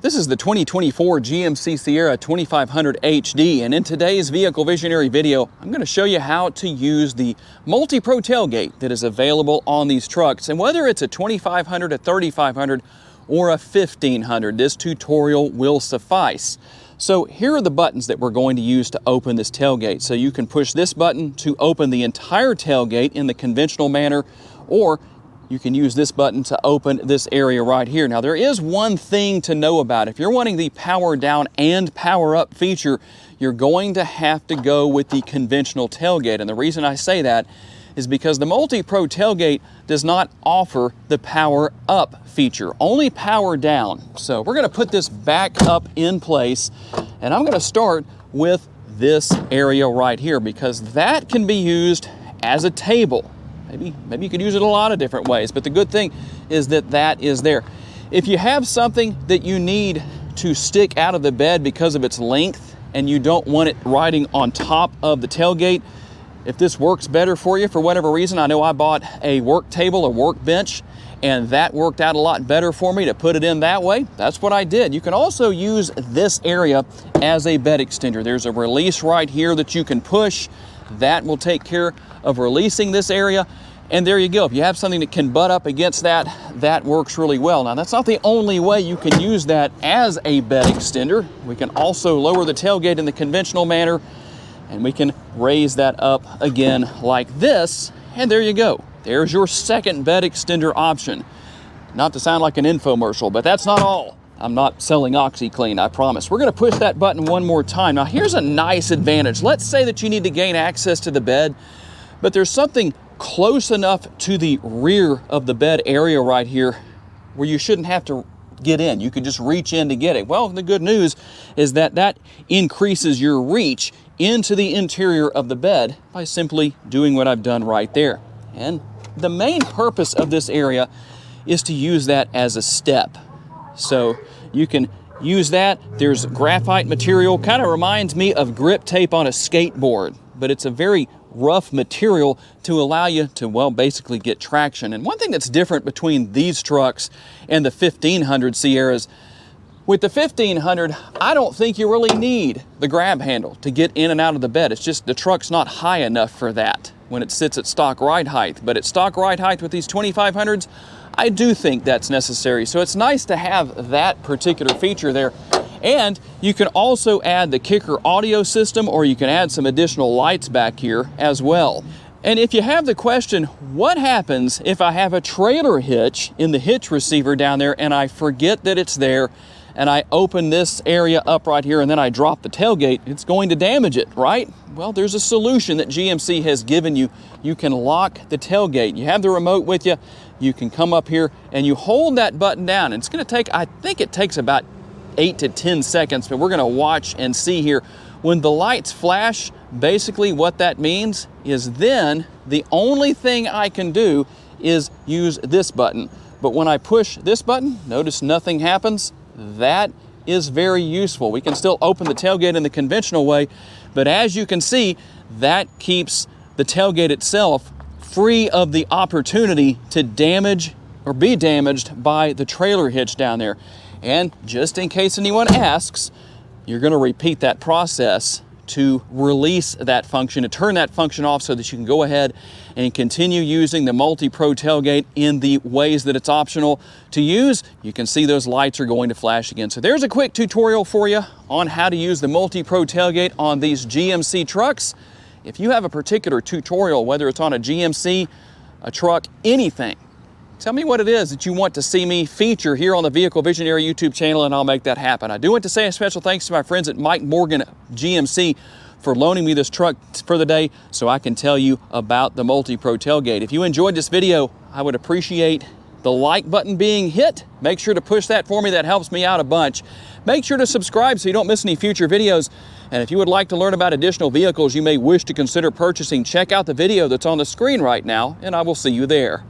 This is the 2024 GMC Sierra 2500 HD, and in today's Vehicle Visionary video, I'm going to show you how to use the MultiPro Tailgate that is available on these trucks. And whether it's a 2500, a 3500, or a 1500, this tutorial will suffice. So here are the buttons that we're going to use to open this tailgate. So you can push this button to open the entire tailgate in the conventional manner, or you can use this button to open this area right here. Now there is one thing to know about. If you're wanting the power down and power up feature, you're going to have to go with the conventional tailgate. And the reason I say that is because the MultiPro Tailgate does not offer the power up feature, only power down. So we're gonna put this back up in place, and I'm gonna start with this area right here because that can be used as a table. Maybe you could use it a lot of different ways, but the good thing is that that is there. If you have something that you need to stick out of the bed because of its length and you don't want it riding on top of the tailgate, if this works better for you for whatever reason, I know I bought a work table, a workbench, and that worked out a lot better for me to put it in that way. That's what I did. You can also use this area as a bed extender. There's a release right here that you can push. That will take care of releasing this area. And there you go. If you have something that can butt up against that, that works really well. Now, that's not the only way you can use that as a bed extender. We can also lower the tailgate in the conventional manner, and we can raise that up again like this. And there you go. There's your second bed extender option. Not to sound like an infomercial, but that's not all. I'm not selling OxyClean, I promise. We're gonna push that button one more time. Now, here's a nice advantage. Let's say that you need to gain access to the bed, but there's something close enough to the rear of the bed area right here where you shouldn't have to get in. You could just reach in to get it. Well, the good news is that that increases your reach into the interior of the bed by simply doing what I've done right there. And the main purpose of this area is to use that as a step. So you can use that. There's graphite material, kind of reminds me of grip tape on a skateboard, but it's a very rough material to allow you to, well, basically get traction. And one thing that's different between these trucks and the 1500 Sierras, with the 1500, I don't think you really need the grab handle to get in and out of the bed. It's just the truck's not high enough for that when it sits at stock ride height. But at stock ride height with these 2500s, I do think that's necessary. So it's nice to have that particular feature there. And you can also add the kicker audio system, or you can add some additional lights back here as well. And if you have the question, what happens if I have a trailer hitch in the hitch receiver down there and I forget that it's there, and I open this area up right here and then I drop the tailgate? It's going to damage it, right? Well, there's a solution that GMC has given you. You can lock the tailgate. You have the remote with you. You can come up here and you hold that button down. And it's gonna take, I think it takes about 8 to 10 seconds, but we're gonna watch and see here. When the lights flash, basically what that means is then the only thing I can do is use this button. But when I push this button, notice nothing happens. That is very useful. We can still open the tailgate in the conventional way, but as you can see, that keeps the tailgate itself free of the opportunity to damage or be damaged by the trailer hitch down there. And just in case anyone asks, you're going to repeat that process to release that function, to turn that function off so that you can go ahead and continue using the MultiPro Tailgate in the ways that it's optional to use. You can see those lights are going to flash again. So there's a quick tutorial for you on how to use the MultiPro Tailgate on these GMC trucks. If you have a particular tutorial, whether it's on a GMC, a truck, anything, tell me what it is that you want to see me feature here on the Vehicle Visionary YouTube channel, and I'll make that happen. I do want to say a special thanks to my friends at Mike Morgan GMC for loaning me this truck for the day so I can tell you about the MultiPro Tailgate. If you enjoyed this video, I would appreciate the like button being hit. Make sure to push that for me. That helps me out a bunch. Make sure to subscribe so you don't miss any future videos. And if you would like to learn about additional vehicles you may wish to consider purchasing, check out the video that's on the screen right now, and I will see you there.